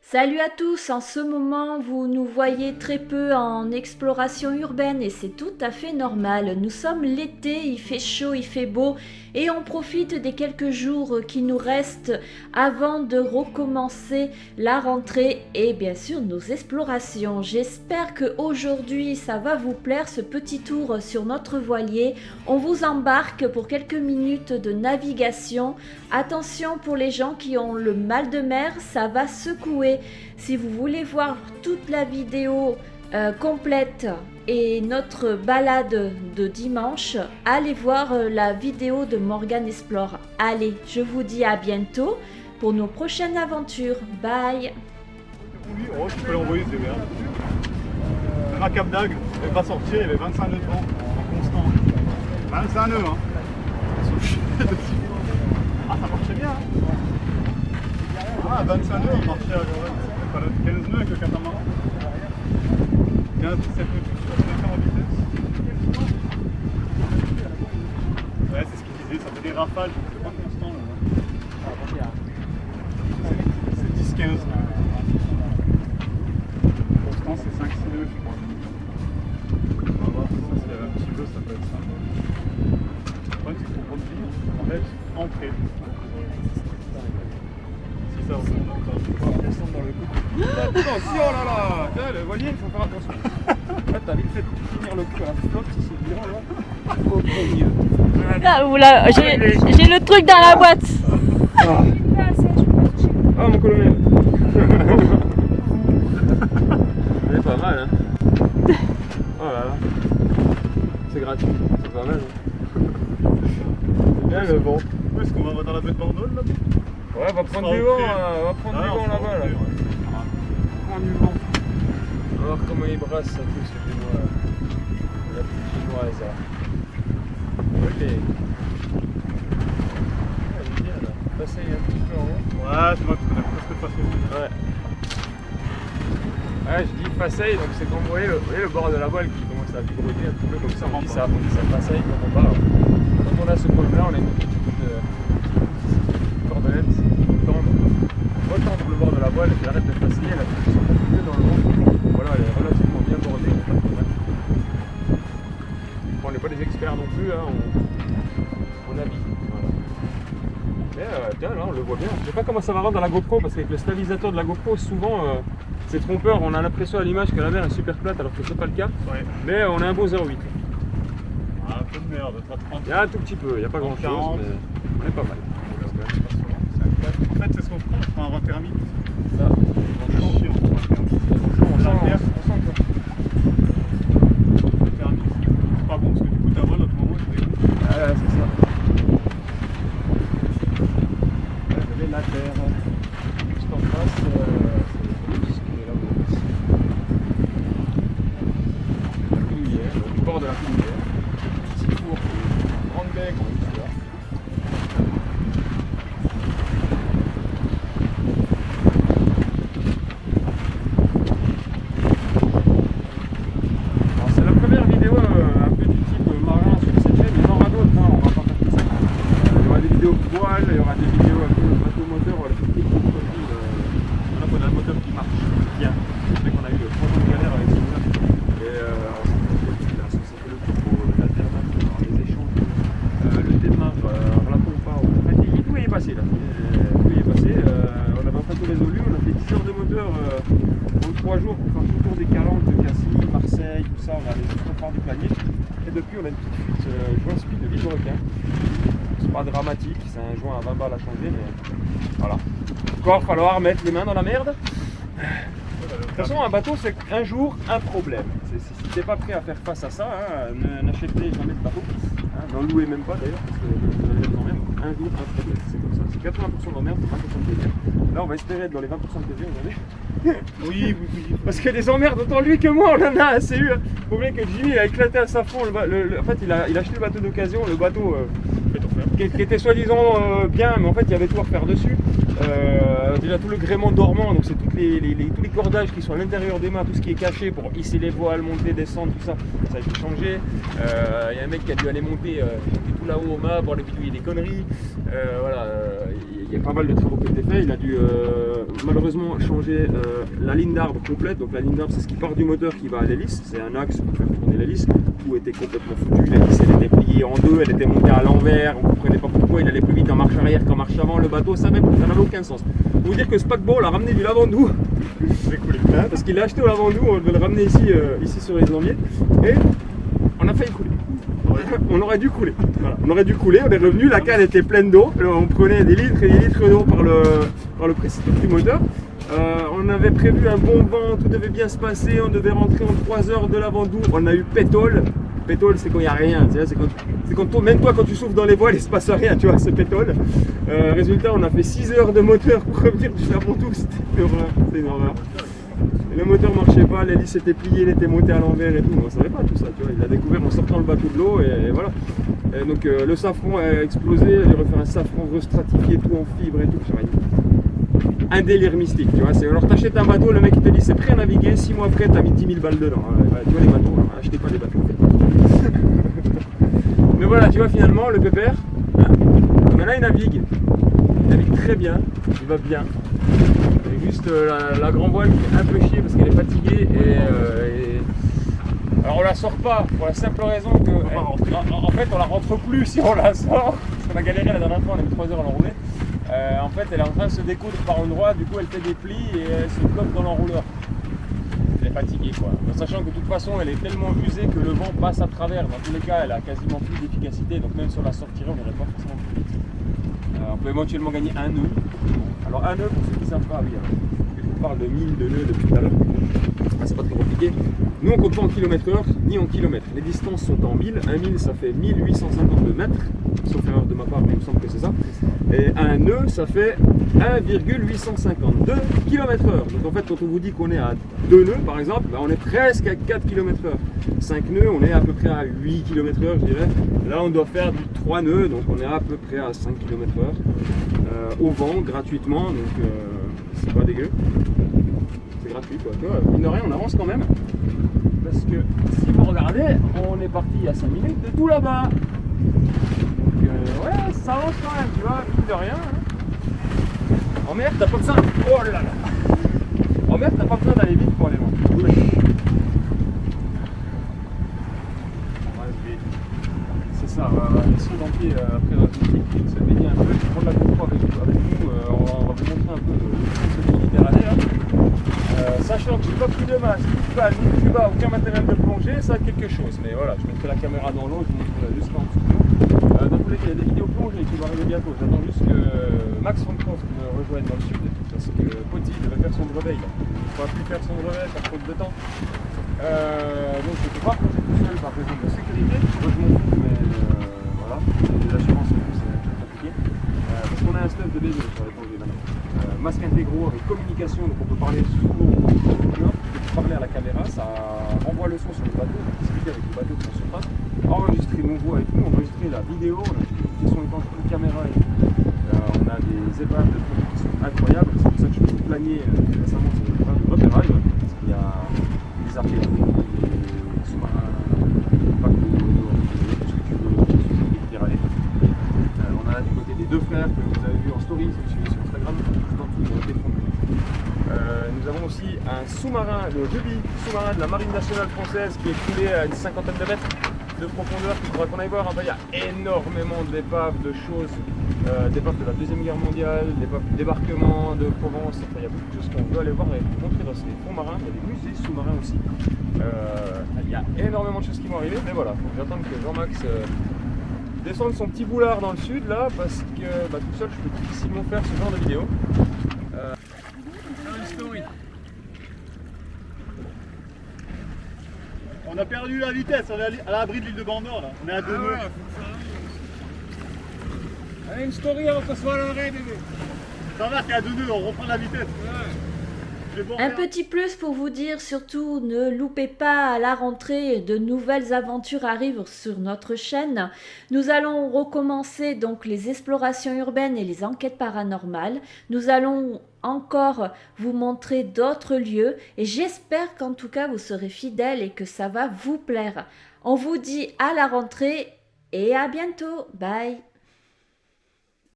Salut à tous, en ce moment vous nous voyez très peu en exploration urbaine et c'est tout à fait normal. Nous sommes l'été, il fait chaud, il fait beau et on profite des quelques jours qui nous restent avant de recommencer la rentrée et bien sûr nos explorations. J'espère que aujourd'hui ça va vous plaire ce petit tour sur notre voilier. On vous embarque pour quelques minutes de navigation. Attention pour les gens qui ont le mal de mer, ça va secouer. Si vous voulez voir toute la vidéo complète et notre balade de dimanche, allez voir la vidéo de Morgan Explore. Allez, je vous dis à bientôt pour nos prochaines aventures. Bye. Oh, tu peux l'envoyer, c'est bien. Même à Cap d'Agde, il ne devait pas sortir, il y avait 25 nœuds de vent en constant. 25 nœuds, hein. Ah, ça marchait bien, hein. Ah, 25 nœuds, on marchait à 15 nœuds avec le catamaran. 15-17 nœuds tout sur en vitesse. Ouais, c'est ce qu'il disait, ça fait des rafales, c'est pas constant. Là. C'est 10-15 nœuds. Constant, c'est 5-6 nœuds, je crois. On va voir, ça se lève un petit peu, ça peut être sympa. Le problème, c'est qu'on revient, en fait, ancré. Si ça retourne encore, tu vois, on descend dans le coup. Attention, oh là là! Tiens, le voilier, il faut faire attention. Là, t'as vite fait de finir le coup à la flotte, si c'est bien là. Au milieu. Là, oula, j'ai le truc dans la boîte. Ah, mon colonel! Elle est pas mal, hein? Oh là là! C'est gratuit, c'est pas mal. Hein? C'est bien le vent. Où est-ce qu'on va dans la baie de Bandol là? Ouais, on va prendre du vent, on va prendre du vent là-bas. Là. On va prendre du vent. On va voir comment il brasse ça tout ce chinois. La petite chinoise là. Ok. Ah, il est bien là. Passer un petit peu en haut. Ouais, c'est moi qui connais presque passer. Ouais. Ouais, je dis Passeille, donc c'est comme vous voyez le bord de la voile qui commence à vibrer un petit peu comme ça. On dit ça Passeille quand on part. Quand on a ce col là, on a une petite cordelette qui tendre. Retendre le bord de la voile et qui arrête de passer, elle a fait son peu dans le vent. Voilà, elle est relativement bien bordée. Bon, on n'est pas des experts non plus, hein, on navigue. Voilà. Mais tiens, là on le voit bien. Je sais pas comment ça va rendre dans la GoPro parce qu'avec le stabilisateur de la GoPro, souvent c'est trompeur. On a l'impression à l'image que la mer est super plate alors que c'est pas le cas. Ouais. Mais on a un beau 0,8. Ah, un peu de merde, pas 30. Il y a un tout petit peu, il n'y a pas grand chose, mais on est pas mal. En fait, c'est ce qu'on prend, on prend un vent thermique. Là, on sent que c'est pas bon parce que du coup ta voile à tout moment tu dégoûtes. Ah c'est ça. Là, je vais la terre. Juste en face, c'est ce qui est là-bas. La Coulière, du bord de la Coulière. Petit four, grande baie, grande histoire. Il y aura des vidéos un peu bateau moteur, voilà, tout petit produit. Là, on a un moteur qui marche bien. C'est vrai qu'on a eu 3 ans de galère avec ce moteur. Et ça fait le turbo, l'alternate, les échanges, le démarre, la pompe. En fait, tout est passé là. Tout est passé. On avait un peu tout résolu. On a fait 10 heures de moteur en 3 jours pour faire tout le tour des Calanques, de Cassis, Marseille, tout ça. On a allé jusqu'au phare du Planier. Et depuis, on a une petite fuite joint speed de l'île de Requin. C'est pas dramatique, c'est un joint à 20 balles à changer, mais voilà. Encore falloir mettre les mains dans la merde. De toute façon, un bateau, c'est un jour un problème. Si t'es pas prêt à faire face à ça, hein, n'achetez jamais de bateau. Hein, n'en louez même pas d'ailleurs, parce que vous allez être emmerde. Un jour un problème, c'est comme ça. C'est 80% d'emmerde, 20% de plaisir. Là, on va espérer être dans les 20% de plaisir aujourd'hui. Oui. Parce que les emmerdes, autant lui que moi, on en a assez eu. Le problème que Jimmy a éclaté à sa fond. En fait, il a acheté le bateau d'occasion, le bateau qui était soi-disant bien, mais en fait, il y avait tout à refaire dessus. Déjà tout le gréement dormant, donc c'est tous les cordages qui sont à l'intérieur des mâts, tout ce qui est caché pour hisser les voiles, monter, descendre, tout ça, ça a été changé. Il y a un mec qui a dû aller monter tout là-haut au mât, voir les bidouilles et des conneries. Voilà, il y a pas mal de travaux qui ont été faits. Il a dû malheureusement changer la ligne d'arbre complète. Donc la ligne d'arbre, c'est ce qui part du moteur qui va à l'hélice. C'est un axe pour faire tourner l'hélice. Tout était complètement foutu. L'hélice, elle était pliée en deux, elle était montée à l'envers. On ne comprenait pas pourquoi. Il allait plus vite en marche arrière qu'en marche avant. Le bateau, ça n'avait aucun sens. Pour vous dire que ce paquebot, on l'a ramené du Lavandou. Parce qu'il l'a acheté au Lavandou. On devait le ramener ici sur les Ambiers. Et on a failli couler. On aurait dû couler. Voilà. On aurait dû couler, on est revenu, la cale était pleine d'eau. On prenait des litres et des litres d'eau par le précipité du moteur. On avait prévu un bon vent, tout devait bien se passer. On devait rentrer en 3 heures de Lavandou. On a eu pétole. Pétole, c'est quand il n'y a rien. C'est quand même toi, quand tu souffles dans les voiles, il ne se passe rien, tu vois, c'est pétole. Résultat, on a fait 6 heures de moteur pour revenir du Lavandou. C'était une horreur. Et le moteur marchait pas, l'hélice était pliée, il était monté à l'envers et tout. On ne savait pas tout ça, tu vois. Il a découvert en sortant le bateau de l'eau et voilà. Et donc le safran a explosé, il a refait un safran restratifié, tout en fibre et tout. Un délire mystique, tu vois. Alors t'achètes un bateau, le mec il te dit c'est prêt à naviguer, 6 mois après t'as mis 10 000 balles dedans. Tu vois les bateaux, achetez pas des bateaux. Mais voilà, tu vois finalement le pépère, maintenant il navigue très bien, il va bien. Et juste la grand voile qui est un peu chier parce qu'elle est fatiguée alors on la sort pas pour la simple raison que en fait on la rentre plus si on la sort parce qu'on a galéré la dernière fois, on a mis 3 heures à l'enrouler. En fait elle est en train de se découdre par endroits, du coup elle fait des plis et elle se bloque dans l'enrouleur. Elle est fatiguée quoi. Sachant que de toute façon elle est tellement usée que le vent passe à travers, dans tous les cas elle a quasiment plus d'efficacité, donc même si on la sortirait on n'irait pas forcément plus vite. On peut éventuellement gagner un nœud. Alors un nœud, pour ceux qui ne savent pas, oui, je vous parle de 1000 de nœuds depuis tout à l'heure. C'est pas très compliqué. Nous on compte pas en km/h ni en kilomètres. Les distances sont en 1000. Un 1000 ça fait 1852 mètres, sauf erreur de ma part, mais il me semble que c'est ça. Et un nœud ça fait 1,852 km/h. Donc en fait quand on vous dit qu'on est à 2 nœuds par exemple, on est presque à 4 km/h. 5 nœuds, on est à peu près à 8 km/h je dirais. Là on doit faire du 3 nœuds, donc on est à peu près à 5 km/h. Au vent, gratuitement, donc c'est pas dégueu. C'est gratuit quoi, tu vois, mine de rien on avance quand même. Parce que si vous regardez, on est parti à 5 minutes de tout là-bas. Donc ouais, ça avance quand même, tu vois, mine de rien. Hein. En mer, t'as pas besoin. Oh là là. En mer, t'as pas besoin d'aller vite pour aller loin. C'est ça, laissez dans pied après notre équipe, se baigner un peu, prendre la GoPro avec nous, on va vous montrer un peu le Méditerranée. Hein. Sachant que j'ai pas pris de masque, ni de balle, ni de tuba, aucun matériel de plongée, ça a quelque chose. Mais voilà, je mettrai la caméra dans l'eau, je vous montrerai juste là en dessous de nous. Dans tous les cas, il y a des vidéos plongées qui vont arriver bientôt. J'attends juste que Max Francoff me rejoigne dans le sud, parce que Poti devait faire son brevet, il ne pourra plus faire son brevet, ça faute de temps. Donc je ne peux pas plonger tout seul par raison de sécurité. Moi je m'en fous, mais voilà, les assurances c'est compliqué. Parce qu'on a un stuff de bébé sur les plongées maintenant. Masque intégraux avec communication, donc on peut parler sous l'eau, parler à la caméra, ça renvoie le son sur le bateau, on peut discuter avec le bateau qui est en surface, enregistrer nos voix et tout, enregistrer la vidéo, on a des sons étanches pour les caméras et tout. On a des épaves de produits qui sont incroyables, c'est pour ça que je me plagnais récemment sur les épaves de repérage, parce qu'il y a des archéologues, des sous-marins, pas que tout ce que tu veux sur le Méditerranée. On a du côté des deux frères que vous avez vu en story, si vous suivez sur Instagram, dans tous les fonds. Nous avons aussi un sous-marin, le Ruby, sous-marin de la Marine nationale française qui est coulé à une cinquantaine de mètres de profondeur qu'il faudra qu'on aille voir. Enfin, il y a énormément d'épaves, de choses, d'épaves de la Deuxième Guerre mondiale, d'épaves du débarquement de Provence. Enfin, il y a beaucoup de choses qu'on veut aller voir et montrer dans ces fonds marins. Il y a des musées sous-marins aussi. Il y a énormément de choses qui vont arriver, mais voilà, il faut que j'attende que Jean-Max descende son petit boulard dans le sud là, parce que tout seul je peux difficilement faire ce genre de vidéo. On a perdu la vitesse, on est à l'abri de l'île de Bandor là, on est à 2 nœuds. Allez, une story avant qu'on soit à l'arrêt, bébé. Ça va, t'es à 2 nœuds, on reprend la vitesse. Un petit plus pour vous dire, surtout ne loupez pas à la rentrée, de nouvelles aventures arrivent sur notre chaîne. Nous allons recommencer donc les explorations urbaines et les enquêtes paranormales. Nous allons encore vous montrer d'autres lieux et j'espère qu'en tout cas vous serez fidèles et que ça va vous plaire. On vous dit à la rentrée et à bientôt. Bye.